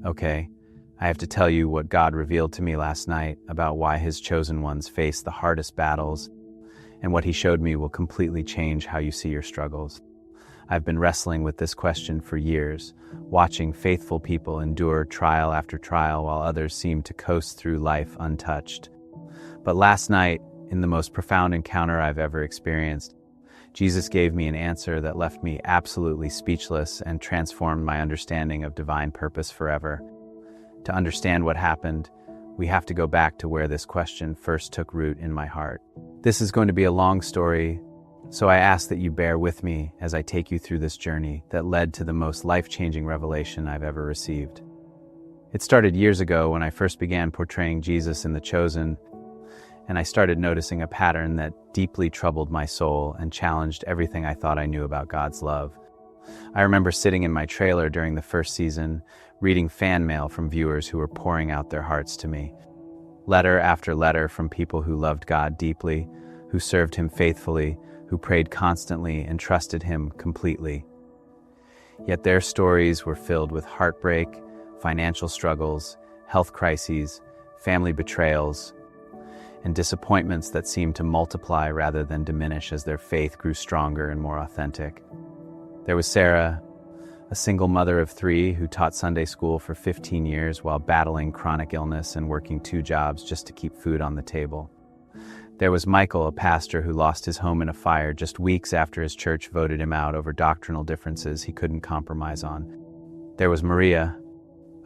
Okay, I have to tell you what God revealed to me last night about why His chosen ones face the hardest battles, and what He showed me will completely change how you see your struggles. I've been wrestling with this question for years, watching faithful people endure trial after trial while others seem to coast through life untouched. But last night, in the most profound encounter I've ever experienced, Jesus gave me an answer that left me absolutely speechless and transformed my understanding of divine purpose forever. To understand what happened, we have to go back to where this question first took root in my heart. This is going to be a long story, so I ask that you bear with me as I take you through this journey that led to the most life-changing revelation I've ever received. It started years ago when I first began portraying Jesus in The Chosen, and I started noticing a pattern that deeply troubled my soul and challenged everything I thought I knew about God's love. I remember sitting in my trailer during the first season, reading fan mail from viewers who were pouring out their hearts to me. Letter after letter from people who loved God deeply, who served Him faithfully, who prayed constantly and trusted Him completely. Yet their stories were filled with heartbreak, financial struggles, health crises, family betrayals, and disappointments that seemed to multiply rather than diminish as their faith grew stronger and more authentic. There was Sarah, a single mother of 3 who taught Sunday school for 15 years while battling chronic illness and working 2 jobs just to keep food on the table. There was Michael, a pastor who lost his home in a fire just weeks after his church voted him out over doctrinal differences he couldn't compromise on. There was Maria,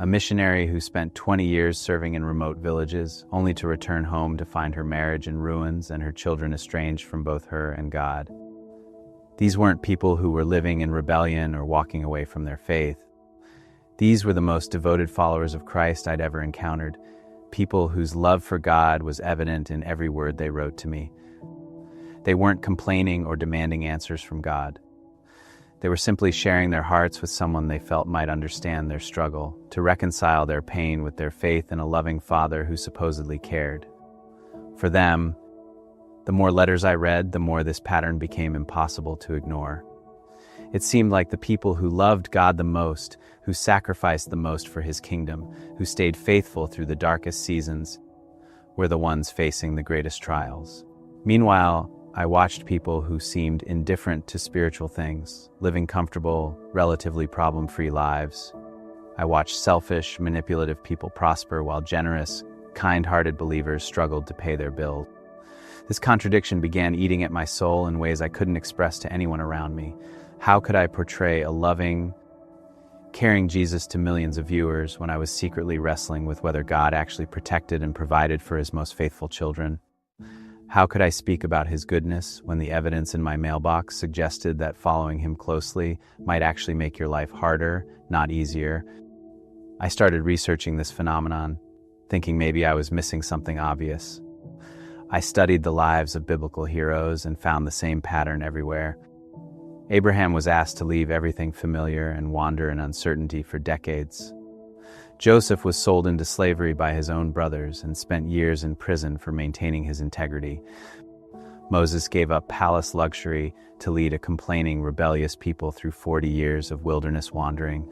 a missionary who spent 20 years serving in remote villages, only to return home to find her marriage in ruins and her children estranged from both her and God. These weren't people who were living in rebellion or walking away from their faith. These were the most devoted followers of Christ I'd ever encountered, people whose love for God was evident in every word they wrote to me. They weren't complaining or demanding answers from God. They were simply sharing their hearts with someone they felt might understand their struggle, to reconcile their pain with their faith in a loving Father who supposedly cared. For them, the more letters I read, the more this pattern became impossible to ignore. It seemed like the people who loved God the most, who sacrificed the most for His kingdom, who stayed faithful through the darkest seasons, were the ones facing the greatest trials. Meanwhile, I watched people who seemed indifferent to spiritual things, living comfortable, relatively problem-free lives. I watched selfish, manipulative people prosper while generous, kind-hearted believers struggled to pay their bills. This contradiction began eating at my soul in ways I couldn't express to anyone around me. How could I portray a loving, caring Jesus to millions of viewers when I was secretly wrestling with whether God actually protected and provided for His most faithful children? How could I speak about His goodness when the evidence in my mailbox suggested that following Him closely might actually make your life harder, not easier? I started researching this phenomenon, thinking maybe I was missing something obvious. I studied the lives of biblical heroes and found the same pattern everywhere. Abraham was asked to leave everything familiar and wander in uncertainty for decades. Joseph was sold into slavery by his own brothers and spent years in prison for maintaining his integrity. Moses gave up palace luxury to lead a complaining, rebellious people through 40 years of wilderness wandering.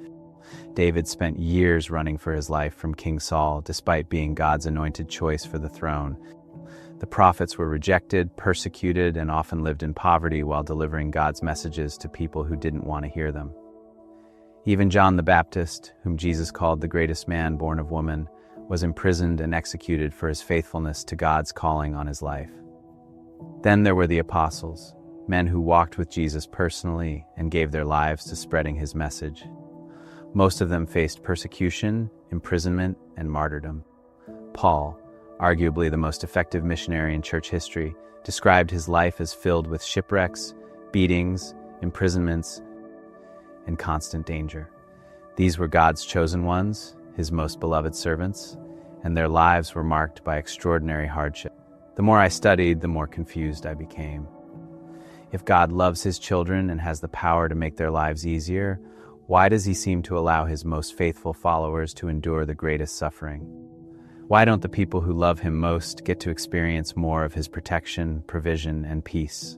David spent years running for his life from King Saul, despite being God's anointed choice for the throne. The prophets were rejected, persecuted, and often lived in poverty while delivering God's messages to people who didn't want to hear them. Even John the Baptist, whom Jesus called the greatest man born of woman, was imprisoned and executed for his faithfulness to God's calling on his life. Then there were the apostles, men who walked with Jesus personally and gave their lives to spreading His message. Most of them faced persecution, imprisonment, and martyrdom. Paul, arguably the most effective missionary in church history, described his life as filled with shipwrecks, beatings, imprisonments, and constant danger. These were God's chosen ones, His most beloved servants, and their lives were marked by extraordinary hardship. The more I studied, the more confused I became. If God loves His children and has the power to make their lives easier, why does He seem to allow His most faithful followers to endure the greatest suffering? Why don't the people who love Him most get to experience more of His protection, provision, and peace?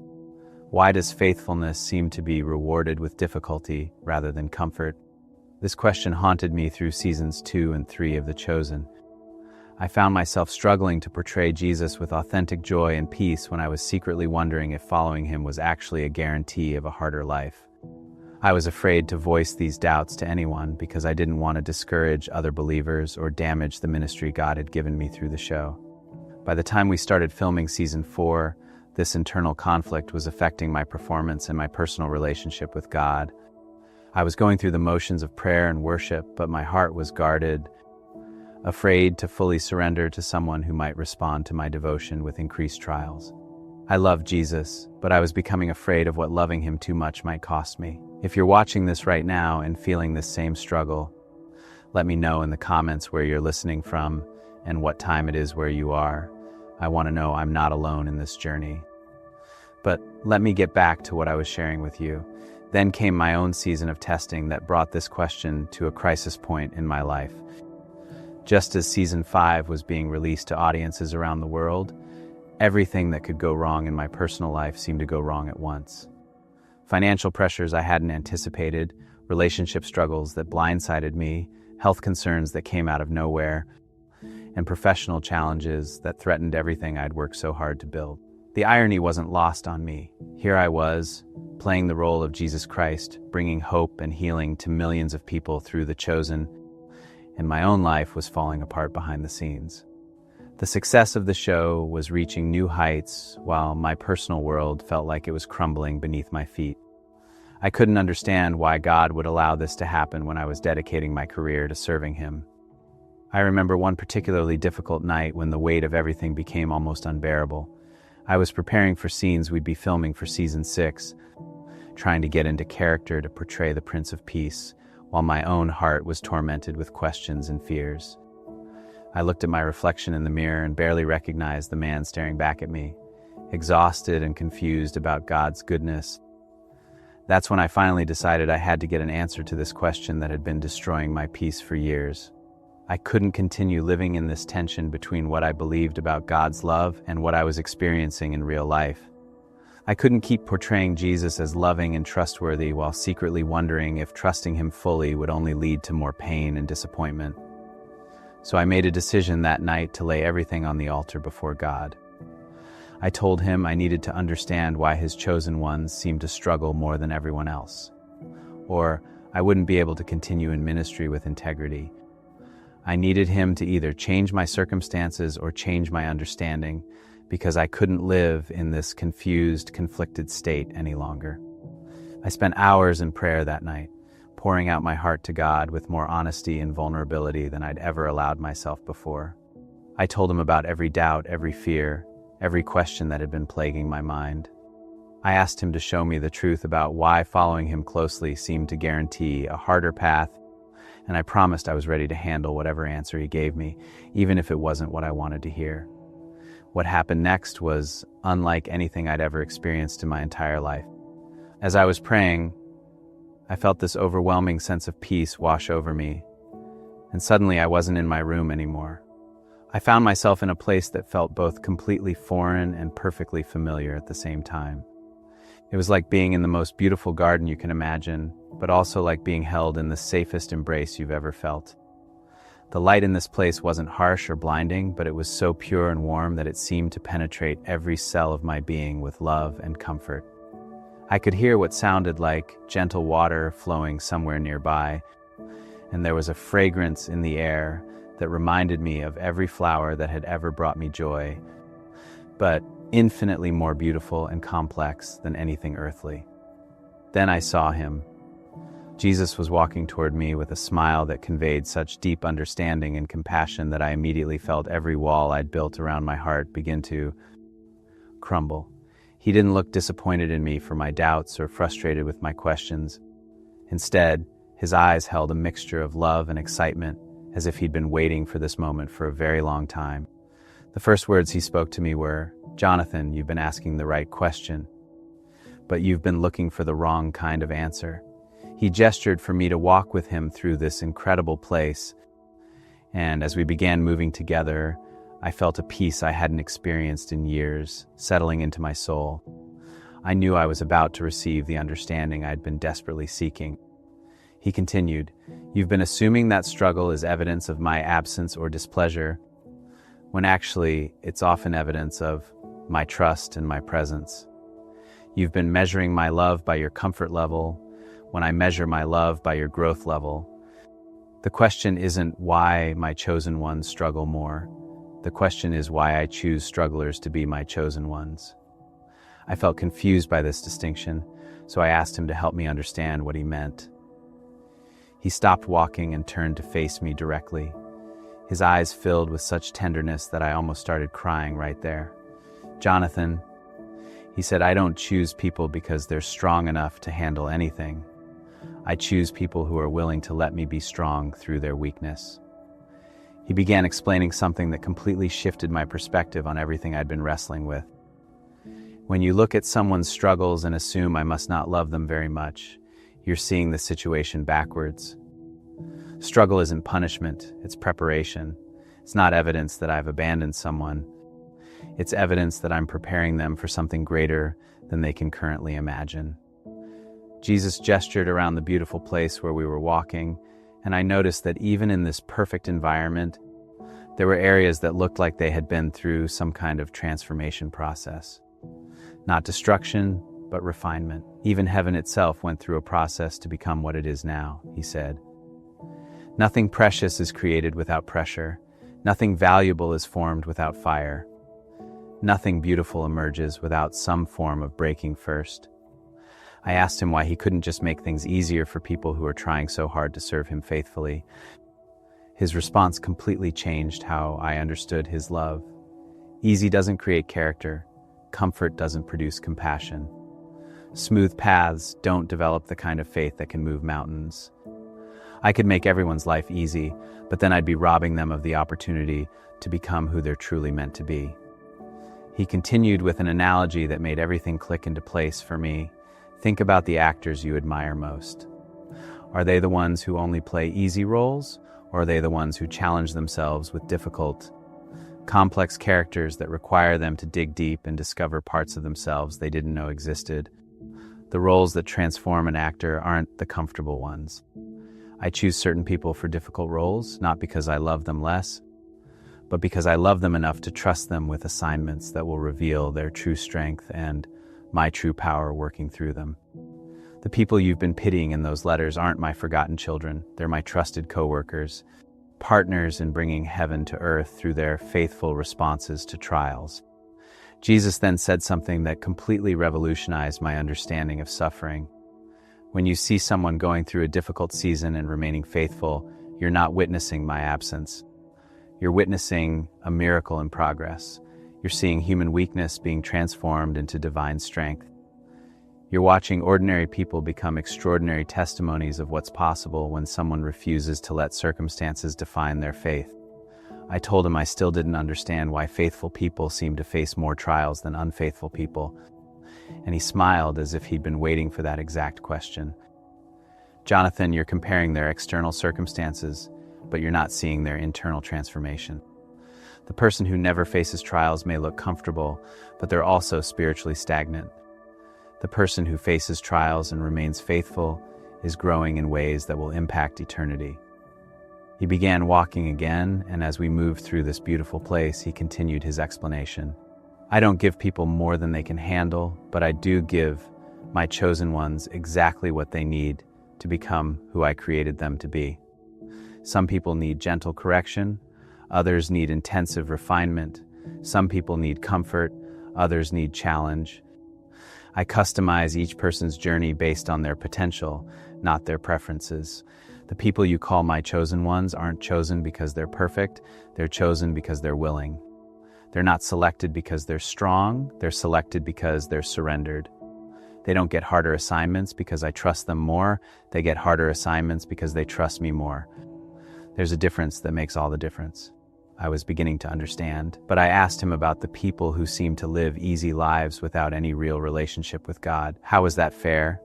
Why does faithfulness seem to be rewarded with difficulty rather than comfort? This question haunted me through seasons 2 and 3 of The Chosen. I found myself struggling to portray Jesus with authentic joy and peace when I was secretly wondering if following him was actually a guarantee of a harder life. I was afraid to voice these doubts to anyone because I didn't want to discourage other believers or damage the ministry God had given me through the show. By the time we started filming season 4, this internal conflict was affecting my performance and my personal relationship with God. I was going through the motions of prayer and worship, but my heart was guarded, afraid to fully surrender to someone who might respond to my devotion with increased trials. I loved Jesus, but I was becoming afraid of what loving him too much might cost me. If you're watching this right now and feeling this same struggle, let me know in the comments where you're listening from and what time it is where you are. I want to know I'm not alone in this journey. But let me get back to what I was sharing with you. Then came my own season of testing that brought this question to a crisis point in my life. Just as season 5 was being released to audiences around the world, everything that could go wrong in my personal life seemed to go wrong at once. Financial pressures I hadn't anticipated, relationship struggles that blindsided me, health concerns that came out of nowhere, and professional challenges that threatened everything I'd worked so hard to build. The irony wasn't lost on me. Here I was, playing the role of Jesus Christ, bringing hope and healing to millions of people through The Chosen, and my own life was falling apart behind the scenes. The success of the show was reaching new heights, while my personal world felt like it was crumbling beneath my feet. I couldn't understand why God would allow this to happen when I was dedicating my career to serving him. I remember one particularly difficult night when the weight of everything became almost unbearable. I was preparing for scenes we'd be filming for season 6, trying to get into character to portray the Prince of Peace, while my own heart was tormented with questions and fears. I looked at my reflection in the mirror and barely recognized the man staring back at me, exhausted and confused about God's goodness. That's when I finally decided I had to get an answer to this question that had been destroying my peace for years. I couldn't continue living in this tension between what I believed about God's love and what I was experiencing in real life. I couldn't keep portraying Jesus as loving and trustworthy while secretly wondering if trusting him fully would only lead to more pain and disappointment. So I made a decision that night to lay everything on the altar before God. I told him I needed to understand why his chosen ones seemed to struggle more than everyone else. Or I wouldn't be able to continue in ministry with integrity. I needed him to either change my circumstances or change my understanding, because I couldn't live in this confused, conflicted state any longer. I spent hours in prayer that night, pouring out my heart to God with more honesty and vulnerability than I'd ever allowed myself before. I told him about every doubt, every fear, every question that had been plaguing my mind. I asked him to show me the truth about why following him closely seemed to guarantee a harder path, and I promised I was ready to handle whatever answer he gave me, even if it wasn't what I wanted to hear. What happened next was unlike anything I'd ever experienced in my entire life. As I was praying, I felt this overwhelming sense of peace wash over me, and suddenly I wasn't in my room anymore. I found myself in a place that felt both completely foreign and perfectly familiar at the same time. It was like being in the most beautiful garden you can imagine, but also like being held in the safest embrace you've ever felt. The light in this place wasn't harsh or blinding, but it was so pure and warm that it seemed to penetrate every cell of my being with love and comfort. I could hear what sounded like gentle water flowing somewhere nearby, and there was a fragrance in the air that reminded me of every flower that had ever brought me joy, but infinitely more beautiful and complex than anything earthly. Then I saw him. Jesus was walking toward me with a smile that conveyed such deep understanding and compassion that I immediately felt every wall I'd built around my heart begin to crumble. He didn't look disappointed in me for my doubts or frustrated with my questions. Instead, his eyes held a mixture of love and excitement, as if he'd been waiting for this moment for a very long time. The first words he spoke to me were, "Jonathan, you've been asking the right question, but you've been looking for the wrong kind of answer." He gestured for me to walk with him through this incredible place, and as we began moving together, I felt a peace I hadn't experienced in years, settling into my soul. I knew I was about to receive the understanding I'd been desperately seeking. He continued, You've been assuming that struggle is evidence of my absence or displeasure, when actually it's often evidence of my trust and my presence. You've been measuring my love by your comfort level, when I measure my love by your growth level. The question isn't why my chosen ones struggle more. The question is why I choose strugglers to be my chosen ones. I felt confused by this distinction, so I asked him to help me understand what he meant. He stopped walking and turned to face me directly. His eyes filled with such tenderness that I almost started crying right there. "Jonathan," he said, "I don't choose people because they're strong enough to handle anything. I choose people who are willing to let me be strong through their weakness." He began explaining something that completely shifted my perspective on everything I'd been wrestling with. When you look at someone's struggles and assume I must not love them very much, you're seeing the situation backwards. Struggle isn't punishment, it's preparation. It's not evidence that I've abandoned someone. It's evidence that I'm preparing them for something greater than they can currently imagine. Jesus gestured around the beautiful place where we were walking, and I noticed that even in this perfect environment, there were areas that looked like they had been through some kind of transformation process. Not destruction, but refinement. Even heaven itself went through a process to become what it is now, he said. Nothing precious is created without pressure. Nothing valuable is formed without fire. Nothing beautiful emerges without some form of breaking first. I asked him why he couldn't just make things easier for people who are trying so hard to serve him faithfully. His response completely changed how I understood his love. Easy doesn't create character. Comfort doesn't produce compassion. Smooth paths don't develop the kind of faith that can move mountains. I could make everyone's life easy, but then I'd be robbing them of the opportunity to become who they're truly meant to be. He continued with an analogy that made everything click into place for me. Think about the actors you admire most. Are they the ones who only play easy roles, or are they the ones who challenge themselves with difficult, complex characters that require them to dig deep and discover parts of themselves they didn't know existed? The roles that transform an actor aren't the comfortable ones. I choose certain people for difficult roles, not because I love them less, but because I love them enough to trust them with assignments that will reveal their true strength and my true power working through them. The people you've been pitying in those letters aren't my forgotten children. They're my trusted co-workers, partners in bringing heaven to earth through their faithful responses to trials. Jesus then said something that completely revolutionized my understanding of suffering. When you see someone going through a difficult season and remaining faithful, you're not witnessing my absence. You're witnessing a miracle in progress. You're seeing human weakness being transformed into divine strength. You're watching ordinary people become extraordinary testimonies of what's possible when someone refuses to let circumstances define their faith. I told him I still didn't understand why faithful people seem to face more trials than unfaithful people, and he smiled as if he'd been waiting for that exact question. "Jonathan, you're comparing their external circumstances, but you're not seeing their internal transformation. The person who never faces trials may look comfortable, but they're also spiritually stagnant. The person who faces trials and remains faithful is growing in ways that will impact eternity." He began walking again, and as we moved through this beautiful place, he continued his explanation. "I don't give people more than they can handle, but I do give my chosen ones exactly what they need to become who I created them to be. Some people need gentle correction, others need intensive refinement. Some people need comfort, others need challenge. I customize each person's journey based on their potential, not their preferences. The people you call my chosen ones aren't chosen because they're perfect, they're chosen because they're willing. They're not selected because they're strong, they're selected because they're surrendered. They don't get harder assignments because I trust them more, they get harder assignments because they trust me more. There's a difference that makes all the difference." I was beginning to understand, but I asked him about the people who seem to live easy lives without any real relationship with God. How is that fair?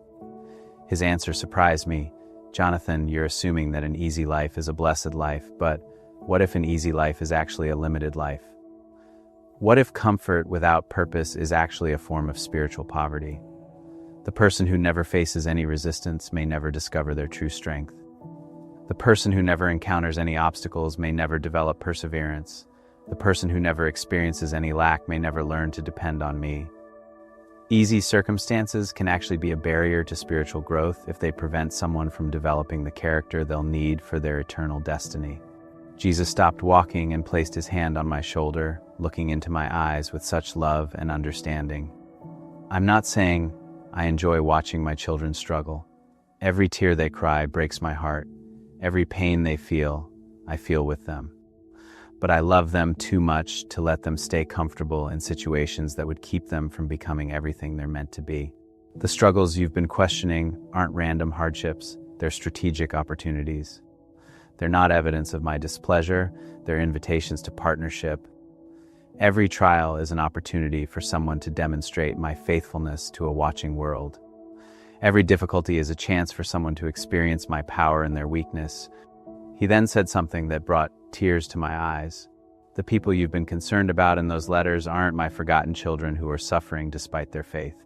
His answer surprised me. "Jonathan, you're assuming that an easy life is a blessed life, but what if an easy life is actually a limited life? What if comfort without purpose is actually a form of spiritual poverty? The person who never faces any resistance may never discover their true strength." The person who never encounters any obstacles may never develop perseverance. The person who never experiences any lack may never learn to depend on me. Easy circumstances can actually be a barrier to spiritual growth if they prevent someone from developing the character they'll need for their eternal destiny. Jesus stopped walking and placed his hand on my shoulder, looking into my eyes with such love and understanding. I'm not saying I enjoy watching my children struggle. Every tear they cry breaks my heart. Every pain they feel, I feel with them. But I love them too much to let them stay comfortable in situations that would keep them from becoming everything they're meant to be. The struggles you've been questioning aren't random hardships, they're strategic opportunities. They're not evidence of my displeasure, they're invitations to partnership. Every trial is an opportunity for someone to demonstrate my faithfulness to a watching world. Every difficulty is a chance for someone to experience my power in their weakness. He then said something that brought tears to my eyes. The people you've been concerned about in those letters aren't my forgotten children who are suffering despite their faith.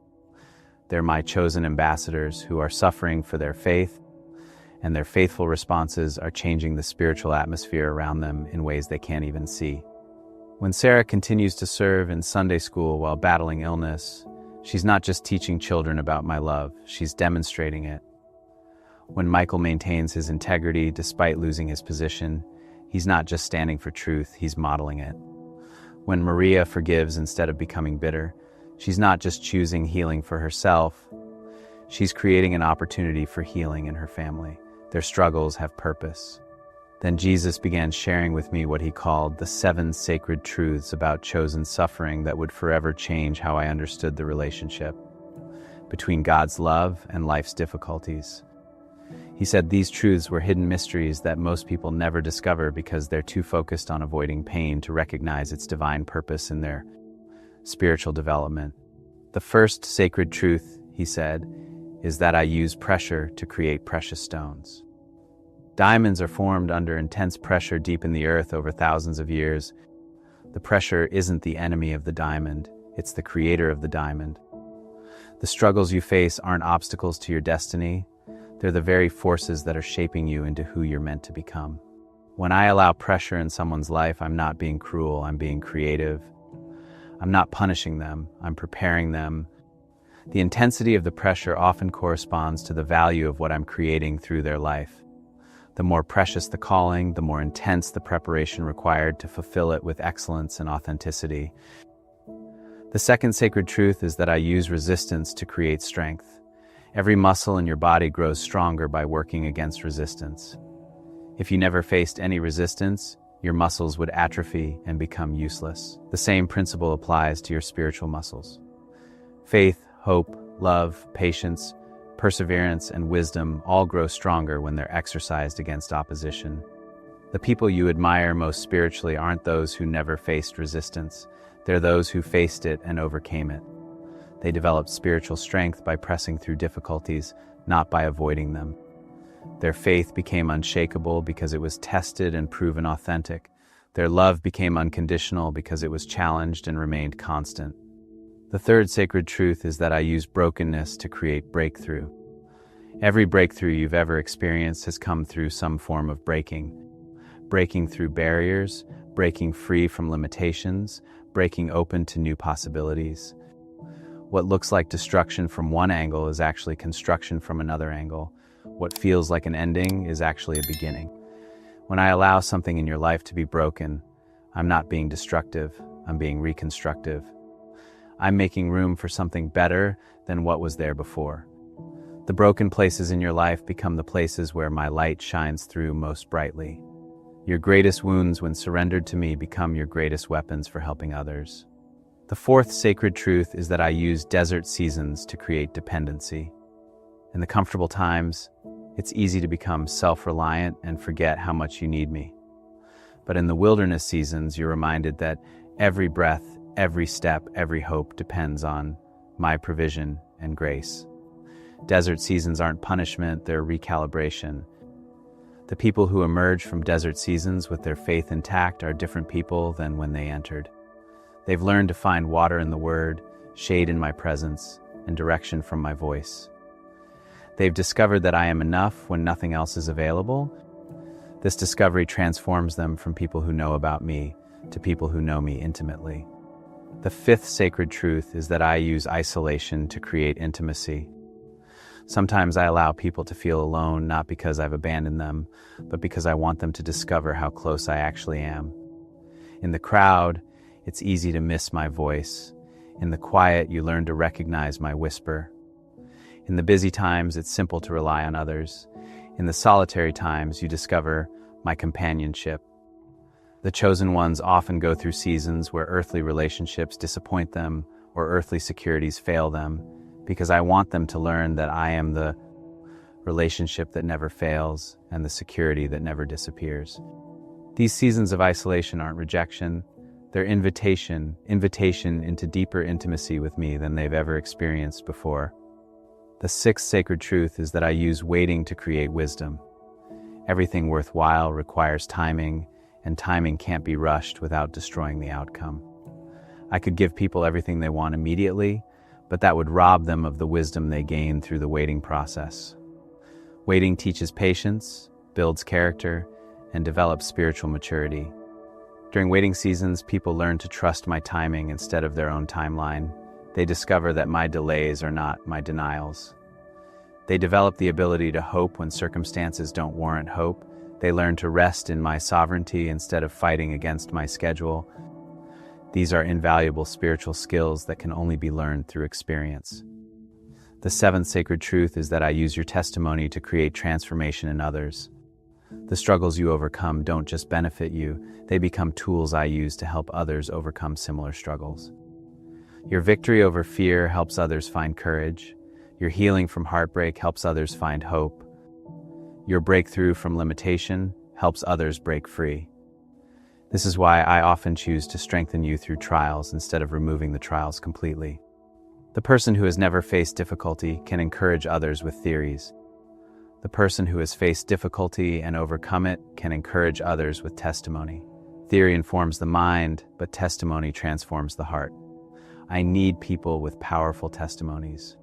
They're my chosen ambassadors who are suffering for their faith, and their faithful responses are changing the spiritual atmosphere around them in ways they can't even see. When Sarah continues to serve in Sunday school while battling illness, she's not just teaching children about my love, she's demonstrating it. When Michael maintains his integrity despite losing his position, he's not just standing for truth, he's modeling it. When Maria forgives instead of becoming bitter, she's not just choosing healing for herself, she's creating an opportunity for healing in her family. Their struggles have purpose. Then Jesus began sharing with me what he called the 7 sacred truths about chosen suffering that would forever change how I understood the relationship between God's love and life's difficulties. He said these truths were hidden mysteries that most people never discover because they're too focused on avoiding pain to recognize its divine purpose in their spiritual development. The first sacred truth, he said, is that I use pressure to create precious stones. Diamonds are formed under intense pressure deep in the earth over thousands of years. The pressure isn't the enemy of the diamond, it's the creator of the diamond. The struggles you face aren't obstacles to your destiny, they're the very forces that are shaping you into who you're meant to become. When I allow pressure in someone's life, I'm not being cruel, I'm being creative. I'm not punishing them, I'm preparing them. The intensity of the pressure often corresponds to the value of what I'm creating through their life. The more precious the calling, the more intense the preparation required to fulfill it with excellence and authenticity. The second sacred truth is that I use resistance to create strength. Every muscle in your body grows stronger by working against resistance. If you never faced any resistance, your muscles would atrophy and become useless. The same principle applies to your spiritual muscles. Faith, hope, love, patience, perseverance, and wisdom all grow stronger when they're exercised against opposition. The people you admire most spiritually aren't those who never faced resistance. They're those who faced it and overcame it. They developed spiritual strength by pressing through difficulties, not by avoiding them. Their faith became unshakable because it was tested and proven authentic. Their love became unconditional because it was challenged and remained constant. The third sacred truth is that I use brokenness to create breakthrough. Every breakthrough you've ever experienced has come through some form of breaking. Breaking through barriers, breaking free from limitations, breaking open to new possibilities. What looks like destruction from one angle is actually construction from another angle. What feels like an ending is actually a beginning. When I allow something in your life to be broken, I'm not being destructive, I'm being reconstructive. I'm making room for something better than what was there before. The broken places in your life become the places where my light shines through most brightly. Your greatest wounds, when surrendered to me, become your greatest weapons for helping others. The fourth sacred truth is that I use desert seasons to create dependency. In the comfortable times, it's easy to become self-reliant and forget how much you need me. But in the wilderness seasons, you're reminded that every breath, every step, every hope depends on my provision and grace. Desert seasons aren't punishment, they're recalibration. The people who emerge from desert seasons with their faith intact are different people than when they entered. They've learned to find water in the Word, shade in my presence, and direction from my voice. They've discovered that I am enough when nothing else is available, This discovery transforms them from people who know about me to people who know me intimately. The fifth sacred truth is that I use isolation to create intimacy. Sometimes I allow people to feel alone, not because I've abandoned them, but because I want them to discover how close I actually am. In the crowd, it's easy to miss my voice. In the quiet, you learn to recognize my whisper. In the busy times, it's simple to rely on others. In the solitary times, you discover my companionship. The chosen ones often go through seasons where earthly relationships disappoint them or earthly securities fail them, because I want them to learn that I am the relationship that never fails and the security that never disappears. These seasons of isolation aren't rejection, they're invitation into deeper intimacy with me than they've ever experienced before. The sixth sacred truth is that I use waiting to create wisdom. Everything worthwhile requires timing, and timing can't be rushed without destroying the outcome. I could give people everything they want immediately, but that would rob them of the wisdom they gain through the waiting process. Waiting teaches patience, builds character, and develops spiritual maturity. During waiting seasons, people learn to trust my timing instead of their own timeline. They discover that my delays are not my denials. They develop the ability to hope when circumstances don't warrant hope. They learn to rest in my sovereignty instead of fighting against my schedule. These are invaluable spiritual skills that can only be learned through experience. The seventh sacred truth is that I use your testimony to create transformation in others. The struggles you overcome don't just benefit you, they become tools I use to help others overcome similar struggles. Your victory over fear helps others find courage. Your healing from heartbreak helps others find hope. Your breakthrough from limitation helps others break free. This is why I often choose to strengthen you through trials instead of removing the trials completely. The person who has never faced difficulty can encourage others with theories. The person who has faced difficulty and overcome it can encourage others with testimony. Theory informs the mind, but testimony transforms the heart. I need people with powerful testimonies.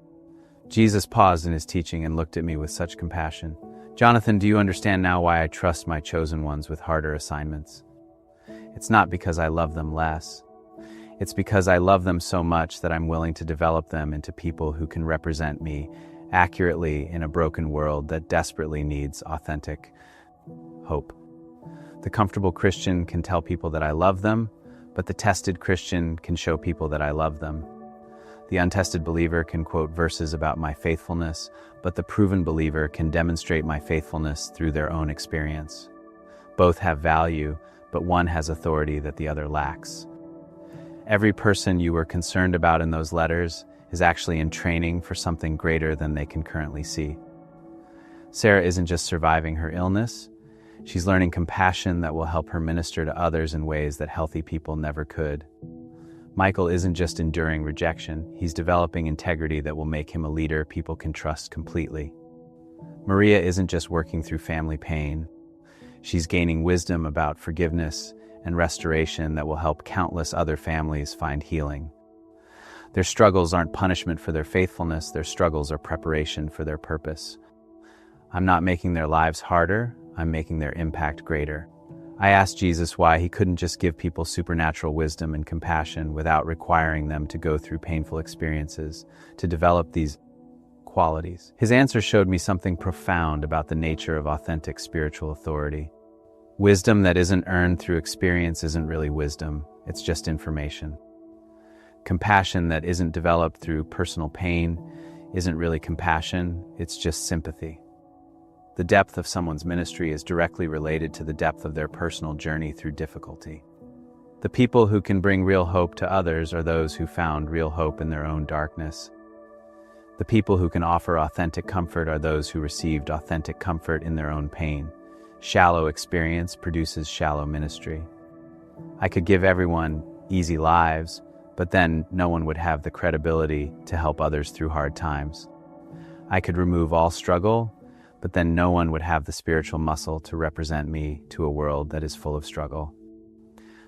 Jesus paused in his teaching and looked at me with such compassion. Jonathan, do you understand now why I trust my chosen ones with harder assignments? It's not because I love them less. It's because I love them so much that I'm willing to develop them into people who can represent me accurately in a broken world that desperately needs authentic hope. The comfortable Christian can tell people that I love them, but the tested Christian can show people that I love them. The untested believer can quote verses about my faithfulness, but the proven believer can demonstrate my faithfulness through their own experience. Both have value, but one has authority that the other lacks. Every person you were concerned about in those letters is actually in training for something greater than they can currently see. Sarah isn't just surviving her illness, she's learning compassion that will help her minister to others in ways that healthy people never could. Michael isn't just enduring rejection, he's developing integrity that will make him a leader people can trust completely. Maria isn't just working through family pain, she's gaining wisdom about forgiveness and restoration that will help countless other families find healing. Their struggles aren't punishment for their faithfulness, their struggles are preparation for their purpose. I'm not making their lives harder, I'm making their impact greater. I asked Jesus why he couldn't just give people supernatural wisdom and compassion without requiring them to go through painful experiences to develop these qualities. His answer showed me something profound about the nature of authentic spiritual authority. Wisdom that isn't earned through experience isn't really wisdom, it's just information. Compassion that isn't developed through personal pain isn't really compassion, it's just sympathy. The depth of someone's ministry is directly related to the depth of their personal journey through difficulty. The people who can bring real hope to others are those who found real hope in their own darkness. The people who can offer authentic comfort are those who received authentic comfort in their own pain. Shallow experience produces shallow ministry. I could give everyone easy lives, but then no one would have the credibility to help others through hard times. I could remove all struggle, but then no one would have the spiritual muscle to represent me to a world that is full of struggle.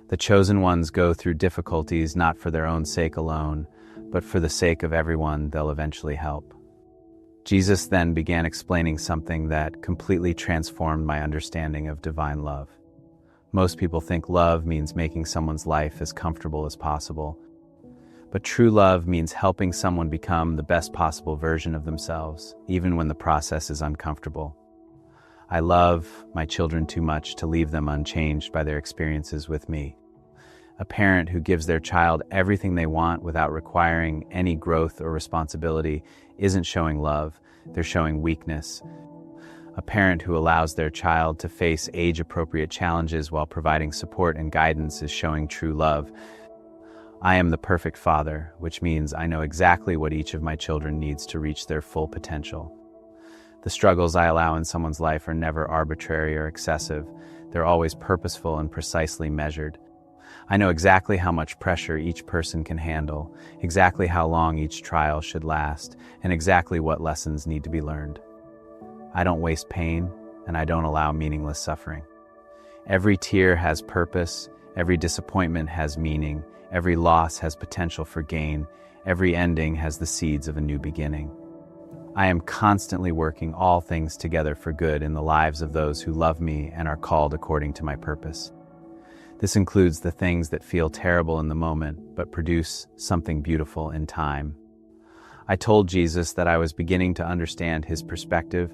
The chosen ones go through difficulties not for their own sake alone, but for the sake of everyone they'll eventually help. Jesus then began explaining something that completely transformed my understanding of divine love. Most people think love means making someone's life as comfortable as possible. But true love means helping someone become the best possible version of themselves, even when the process is uncomfortable. I love my children too much to leave them unchanged by their experiences with me. A parent who gives their child everything they want without requiring any growth or responsibility isn't showing love, they're showing weakness. A parent who allows their child to face age-appropriate challenges while providing support and guidance is showing true love. I am the perfect father, which means I know exactly what each of my children needs to reach their full potential. The struggles I allow in someone's life are never arbitrary or excessive. They're always purposeful and precisely measured. I know exactly how much pressure each person can handle, exactly how long each trial should last, and exactly what lessons need to be learned. I don't waste pain, and I don't allow meaningless suffering. Every tear has purpose, every disappointment has meaning, every loss has potential for gain, every ending has the seeds of a new beginning. I am constantly working all things together for good in the lives of those who love me and are called according to my purpose. This includes the things that feel terrible in the moment, but produce something beautiful in time. I told Jesus that I was beginning to understand his perspective,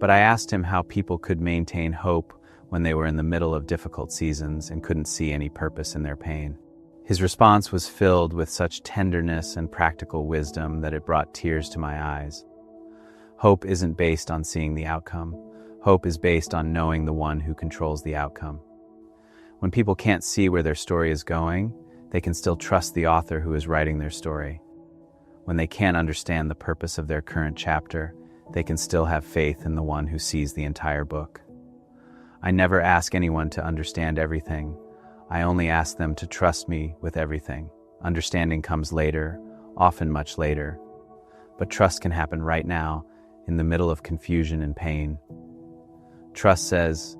but I asked him how people could maintain hope when they were in the middle of difficult seasons and couldn't see any purpose in their pain. His response was filled with such tenderness and practical wisdom that it brought tears to my eyes. Hope isn't based on seeing the outcome. Hope is based on knowing the one who controls the outcome. When people can't see where their story is going, they can still trust the author who is writing their story. When they can't understand the purpose of their current chapter, they can still have faith in the one who sees the entire book. I never ask anyone to understand everything. I only ask them to trust me with everything. Understanding comes later, often much later. But trust can happen right now, in the middle of confusion and pain. Trust says,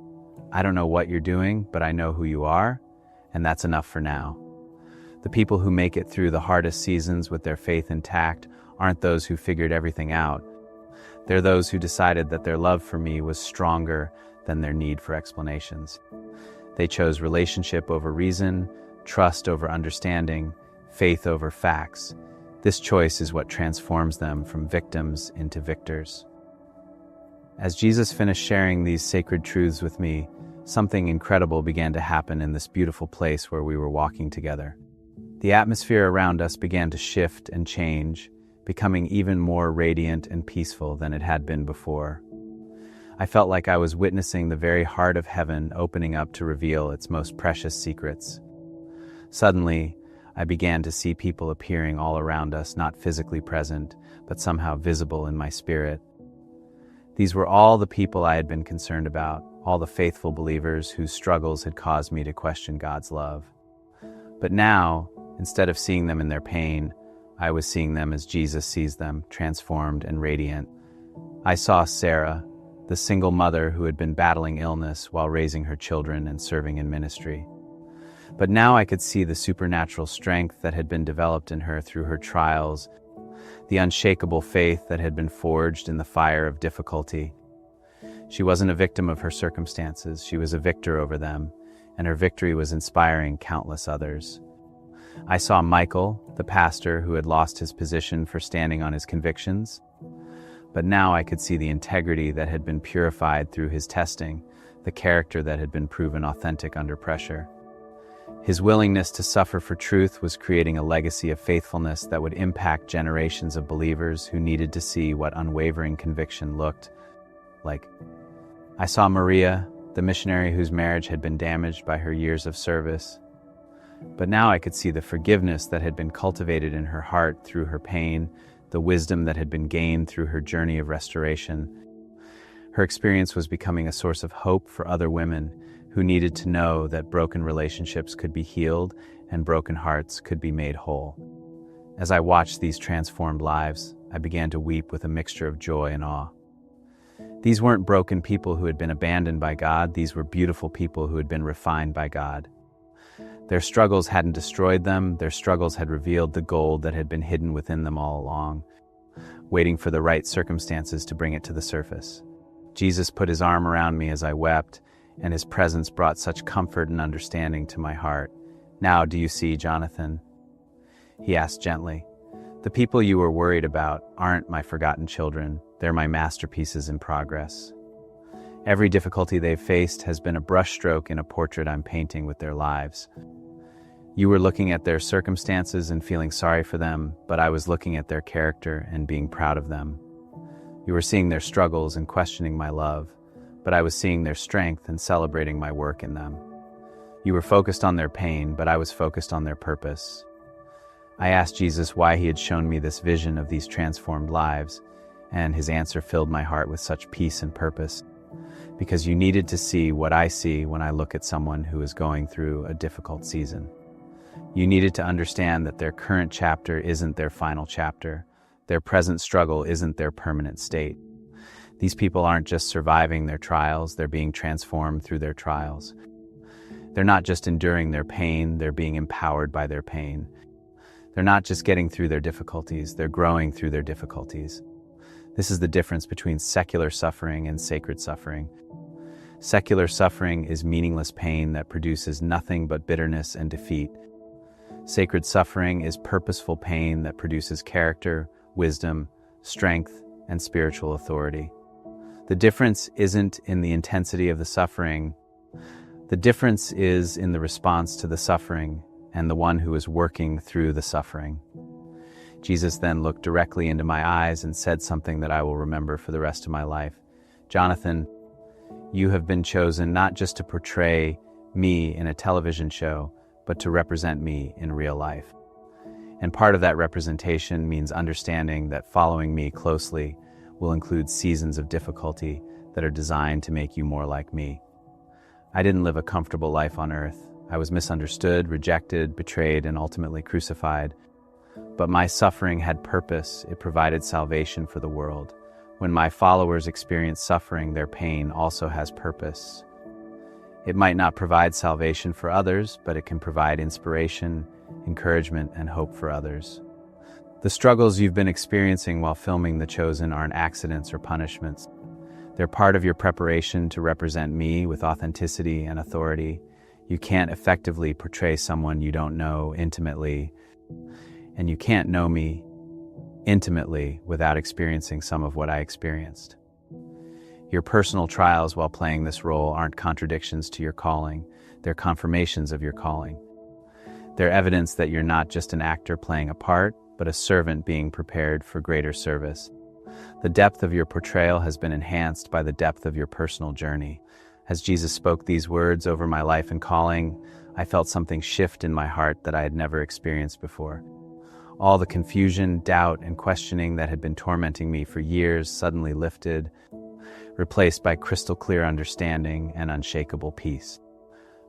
I don't know what you're doing, but I know who you are, and that's enough for now. The people who make it through the hardest seasons with their faith intact aren't those who figured everything out. They're those who decided that their love for me was stronger than their need for explanations. They chose relationship over reason, trust over understanding, faith over facts. This choice is what transforms them from victims into victors. As Jesus finished sharing these sacred truths with me, something incredible began to happen in this beautiful place where we were walking together. The atmosphere around us began to shift and change, becoming even more radiant and peaceful than it had been before. I felt like I was witnessing the very heart of heaven opening up to reveal its most precious secrets. Suddenly, I began to see people appearing all around us, not physically present, but somehow visible in my spirit. These were all the people I had been concerned about, all the faithful believers whose struggles had caused me to question God's love. But now, instead of seeing them in their pain, I was seeing them as Jesus sees them, transformed and radiant. I saw Sarah, the single mother who had been battling illness while raising her children and serving in ministry. But now I could see the supernatural strength that had been developed in her through her trials, the unshakable faith that had been forged in the fire of difficulty. She wasn't a victim of her circumstances, she was a victor over them, and her victory was inspiring countless others. I saw Michael, the pastor who had lost his position for standing on his convictions, but now I could see the integrity that had been purified through his testing, the character that had been proven authentic under pressure. His willingness to suffer for truth was creating a legacy of faithfulness that would impact generations of believers who needed to see what unwavering conviction looked like. I saw Maria, the missionary whose marriage had been damaged by her years of service. But now I could see the forgiveness that had been cultivated in her heart through her pain, the wisdom that had been gained through her journey of restoration. Her experience was becoming a source of hope for other women who needed to know that broken relationships could be healed and broken hearts could be made whole. As I watched these transformed lives, I began to weep with a mixture of joy and awe. These weren't broken people who had been abandoned by God, these were beautiful people who had been refined by God. Their struggles hadn't destroyed them, their struggles had revealed the gold that had been hidden within them all along. waiting for the right circumstances to bring it to the surface. Jesus put his arm around me as I wept, and his presence brought such comfort and understanding to my heart. "Now, do you see, Jonathan?" He asked gently. "The people you were worried about aren't my forgotten children. They're my masterpieces in progress. Every difficulty they've faced has been a brushstroke in a portrait I'm painting with their lives. You were looking at their circumstances and feeling sorry for them, but I was looking at their character and being proud of them. You were seeing their struggles and questioning my love, but I was seeing their strength and celebrating my work in them. You were focused on their pain, but I was focused on their purpose." I asked Jesus why he had shown me this vision of these transformed lives, and his answer filled my heart with such peace and purpose. Because you needed to see what I see when I look at someone who is going through a difficult season. You needed to understand that their current chapter isn't their final chapter. Their present struggle isn't their permanent state. These people aren't just surviving their trials, they're being transformed through their trials. They're not just enduring their pain, they're being empowered by their pain. They're not just getting through their difficulties, they're growing through their difficulties. This is the difference between secular suffering and sacred suffering. Secular suffering is meaningless pain that produces nothing but bitterness and defeat. Sacred suffering is purposeful pain that produces character, wisdom, strength, and spiritual authority. The difference isn't in the intensity of the suffering. The difference is in the response to the suffering and the one who is working through the suffering. Jesus then looked directly into my eyes and said something that I will remember for the rest of my life. "Jonathan, you have been chosen not just to portray me in a television show, but to represent me in real life. And part of that representation means understanding that following me closely will include seasons of difficulty that are designed to make you more like me. I didn't live a comfortable life on earth. I was misunderstood, rejected, betrayed, and ultimately crucified. But my suffering had purpose. It provided salvation for the world. When my followers experience suffering, their pain also has purpose. It might not provide salvation for others, but it can provide inspiration, encouragement, and hope for others. The struggles you've been experiencing while filming The Chosen aren't accidents or punishments. They're part of your preparation to represent me with authenticity and authority. You can't effectively portray someone you don't know intimately, and you can't know me intimately without experiencing some of what I experienced. Your personal trials while playing this role aren't contradictions to your calling. They're confirmations of your calling. They're evidence that you're not just an actor playing a part, but a servant being prepared for greater service. The depth of your portrayal has been enhanced by the depth of your personal journey. As Jesus spoke these words over my life and calling, I felt something shift in my heart that I had never experienced before. All the confusion, doubt, and questioning that had been tormenting me for years suddenly lifted, replaced by crystal clear understanding and unshakable peace.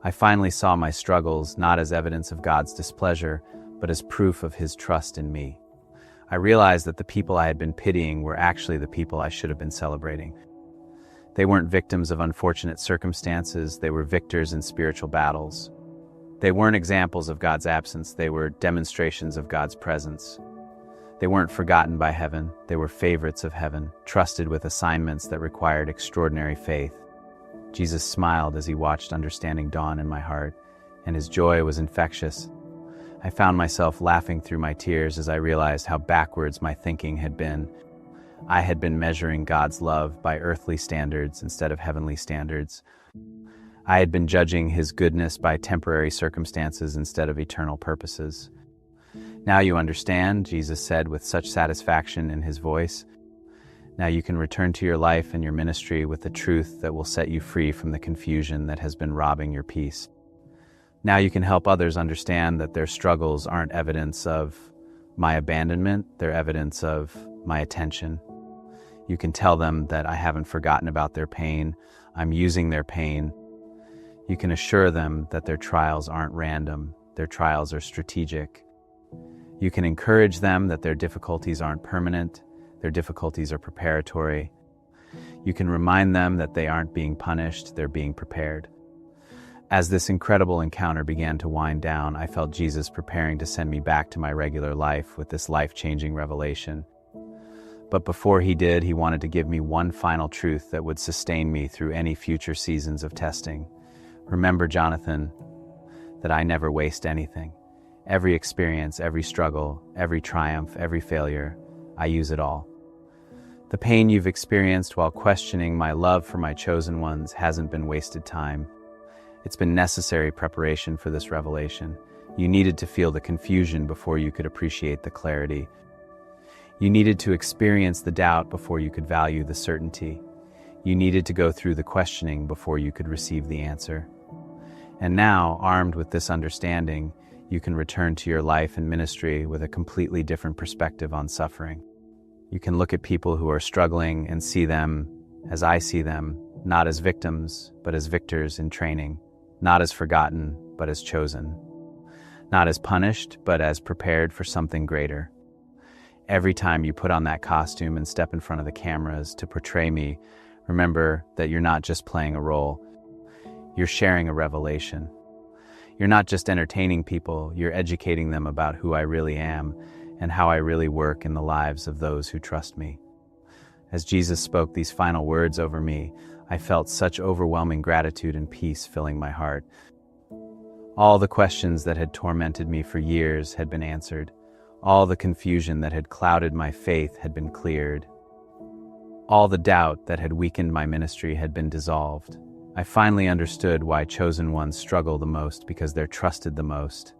I finally saw my struggles not as evidence of God's displeasure, but as proof of his trust in me. I realized that the people I had been pitying were actually the people I should have been celebrating. They weren't victims of unfortunate circumstances, they were victors in spiritual battles. They weren't examples of God's absence, they were demonstrations of God's presence. They weren't forgotten by heaven, they were favorites of heaven, trusted with assignments that required extraordinary faith. Jesus smiled as he watched understanding dawn in my heart, and his joy was infectious. I found myself laughing through my tears as I realized how backwards my thinking had been. I had been measuring God's love by earthly standards instead of heavenly standards. I had been judging his goodness by temporary circumstances instead of eternal purposes. "Now you understand," Jesus said with such satisfaction in his voice. "Now you can return to your life and your ministry with the truth that will set you free from the confusion that has been robbing your peace. Now you can help others understand that their struggles aren't evidence of my abandonment, they're evidence of my attention. You can tell them that I haven't forgotten about their pain, I'm using their pain. You can assure them that their trials aren't random, their trials are strategic. You can encourage them that their difficulties aren't permanent, their difficulties are preparatory. You can remind them that they aren't being punished, they're being prepared." As this incredible encounter began to wind down, I felt Jesus preparing to send me back to my regular life with this life-changing revelation. But before he did, he wanted to give me one final truth that would sustain me through any future seasons of testing. Remember, Jonathan, that I never waste anything. Every experience, every struggle, every triumph, every failure, I use it all. The pain you've experienced while questioning my love for my chosen ones hasn't been wasted time. It's been necessary preparation for this revelation. You needed to feel the confusion before you could appreciate the clarity. You needed to experience the doubt before you could value the certainty. You needed to go through the questioning before you could receive the answer. And now, armed with this understanding, you can return to your life and ministry with a completely different perspective on suffering. You can look at people who are struggling and see them as I see them, not as victims, but as victors in training, not as forgotten, but as chosen, not as punished, but as prepared for something greater. Every time you put on that costume and step in front of the cameras to portray me, remember that you're not just playing a role, you're sharing a revelation. You're not just entertaining people, you're educating them about who I really am and how I really work in the lives of those who trust me. As Jesus spoke these final words over me, I felt such overwhelming gratitude and peace filling my heart. All the questions that had tormented me for years had been answered. All the confusion that had clouded my faith had been cleared. All the doubt that had weakened my ministry had been dissolved. I finally understood why chosen ones struggle the most, because they're trusted the most.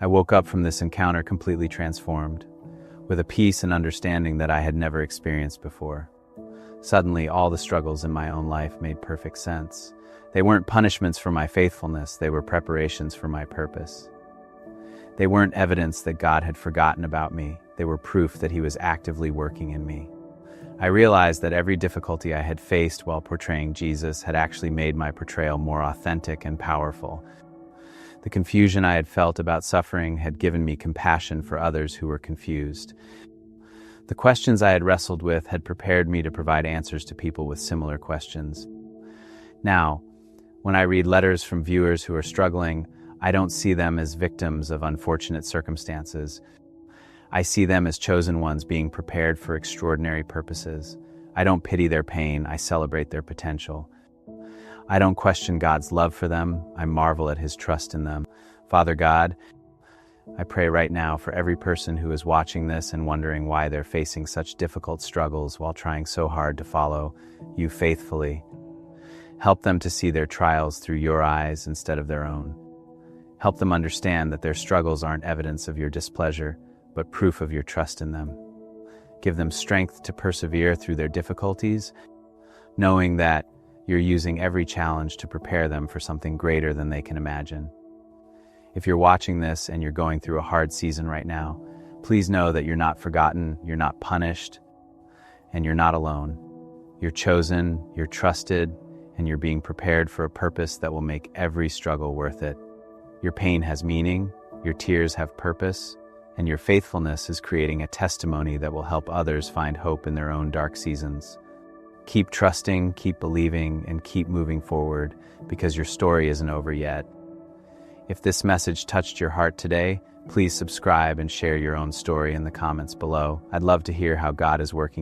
I woke up from this encounter completely transformed, with a peace and understanding that I had never experienced before. Suddenly, all the struggles in my own life made perfect sense. They weren't punishments for my faithfulness, they were preparations for my purpose. They weren't evidence that God had forgotten about me, they were proof that He was actively working in me. I realized that every difficulty I had faced while portraying Jesus had actually made my portrayal more authentic and powerful. The confusion I had felt about suffering had given me compassion for others who were confused. The questions I had wrestled with had prepared me to provide answers to people with similar questions. Now, when I read letters from viewers who are struggling, I don't see them as victims of unfortunate circumstances. I see them as chosen ones being prepared for extraordinary purposes. I don't pity their pain, I celebrate their potential. I don't question God's love for them, I marvel at His trust in them. Father God, I pray right now for every person who is watching this and wondering why they're facing such difficult struggles while trying so hard to follow You faithfully. Help them to see their trials through Your eyes instead of their own. Help them understand that their struggles aren't evidence of Your displeasure, but proof of Your trust in them. Give them strength to persevere through their difficulties, knowing that You're using every challenge to prepare them for something greater than they can imagine. If you're watching this and you're going through a hard season right now, please know that you're not forgotten, you're not punished, and you're not alone. You're chosen, you're trusted, and you're being prepared for a purpose that will make every struggle worth it. Your pain has meaning, your tears have purpose, and your faithfulness is creating a testimony that will help others find hope in their own dark seasons. Keep trusting, keep believing, and keep moving forward, because your story isn't over yet. If this message touched your heart today, please subscribe and share your own story in the comments below. I'd love to hear how God is working